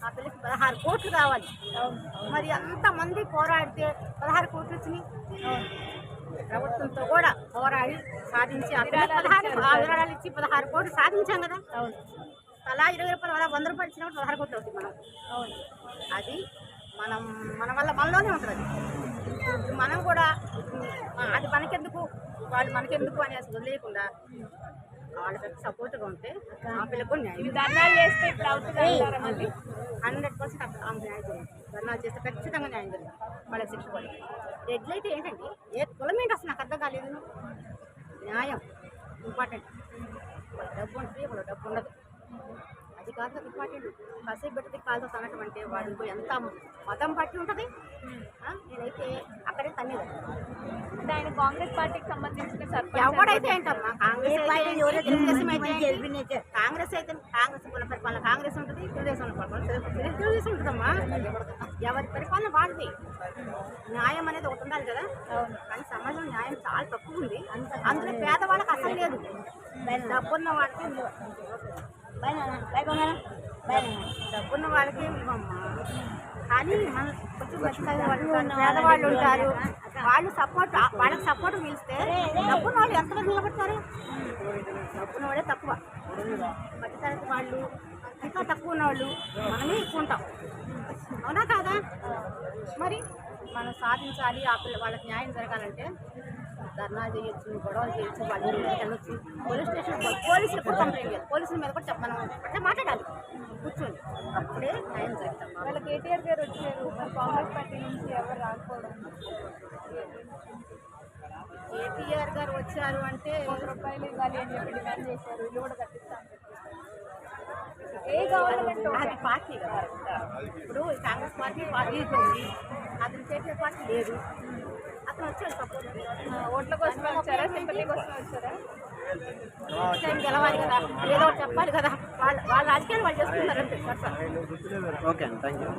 ఆ పిల్లకి 16 కోట్లు కావాలి. మరి అంతమంది పోరాడితే 16 కోట్లు వచ్చినాయి. ప్రభుత్వంతో కూడా పోరాడి సాధించి ఆ పిల్లకి 16 విరాళాలు ఇచ్చి 16 కోట్లు సాధించాం కదా. అలా 20 రూపాయలు అలా 100 రూపాయలు ఇచ్చినప్పుడు 16 కోట్లు అవుతుంది మనం. అది మన వల్ల మనలోనే ఉంటుంది. అది మనం కూడా అది మనకెందుకు వాళ్ళు మనకెందుకు అనేసి వదిలేయకుండా వాళ్ళకి సపోర్ట్గా ఉంటే ఆ పిల్లలకు న్యాయం 100% ఆమె న్యాయం జరుగుతుంది. ధర్నాలు చేస్తే ఖచ్చితంగా న్యాయం జరుగుతుంది. వాళ్ళకి శిక్ష పడుతుంది. ఎట్లయితే ఏంటండి ఏ కులం ఏంటి అసలు నాకు అర్థం కాలేదు. న్యాయం ఇంపార్టెంట్. డబ్బు ఉంటుంది, వాళ్ళ డబ్బు ఉండదు. అది కాదు ఇంపార్టెంట్. కాసేపు పెడితే కాలుతో తనటం అంటే వాడు ఎంత మతం పట్టి ఉంటుంది. నేనైతే అక్కడే తన్నేది. ఆయన కాంగ్రెస్ పార్టీకి సంబంధించిన సర్పంచ్ ఎవడైతే ఏంటమ్మా కాంగ్రెస్ కాంగ్రెస్ అయితే కాంగ్రెస్ పరిపాలన కాంగ్రెస్ ఉంటుంది, తెలుగుదేశం పరిపాలన తెలుగుదేశం ఉంటుందమ్మా. ఎవరి పరిపాలన వాళ్ళది. న్యాయం అనేది ఒకటి ఉండాలి కదా. కానీ సమాజంలో న్యాయం చాలా తక్కువ ఉంది. అందులో పేదవాళ్ళకి అసలు లేదు. డబ్బున్న వాళ్ళకి డబ్బున్న వాళ్ళకి ఇవ్వమ్మా. కానీ మన కొంచెం పేదవాళ్ళు ఉంటారు. వాళ్ళు సపోర్ట్ వాళ్ళకి సపోర్ట్ పిలిస్తే డబ్బున్న వాళ్ళు ఎంతమంది నిలబడతారు. డబ్బున్న వాళ్ళే తక్కువ. మధ్యతరగతి వాళ్ళు ఇంకా తక్కువ ఉన్న వాళ్ళు మనమే ఎక్కువ ఉంటాం. అవునా కాదా? మరి మనం సాధించాలి. ఆ పిల్ల వాళ్ళకి న్యాయం జరగాలంటే ధర్నా చేయొచ్చు, గొడవలు చేయొచ్చు, వాళ్ళు వెళ్ళొచ్చు. పోలీస్ స్టేషన్ పోలీసులు కూడా కంప్లైంట్ చేయాలి. పోలీసుల మీద కూడా మనం అంటే మాట్లాడాలి కూర్చొని. అప్పుడే న్యాయం జరుగుతాం. వాళ్ళ కేటీఆర్ గారు వచ్చారు, కాంగ్రెస్ పార్టీ నుంచి ఎవరు రాకపోవడం. కేటీఆర్ గారు వచ్చారు అంటే ₹1 ఇవ్వాలి అని చెప్పి డిమాండ్ చేశారు. ఇల్లు కూడా కట్టిస్తాం. ఏ గవర్నమెంట్ అది పార్టీ కదా. ఇప్పుడు కాంగ్రెస్ పార్టీ ఉంది, అతను కేటీఆర్ పార్టీ లేదు. అతను వచ్చాడు సపోర్ట్. ఓట్ల కోసం వచ్చారా, సింపతి కోసం వచ్చారా? గెలవాలి కదా, ఏదో ఒకటి చెప్పాలి కదా. వాళ్ళ రాజకీయాలు వాళ్ళు చేసుకుంటారు. Okay, thank you.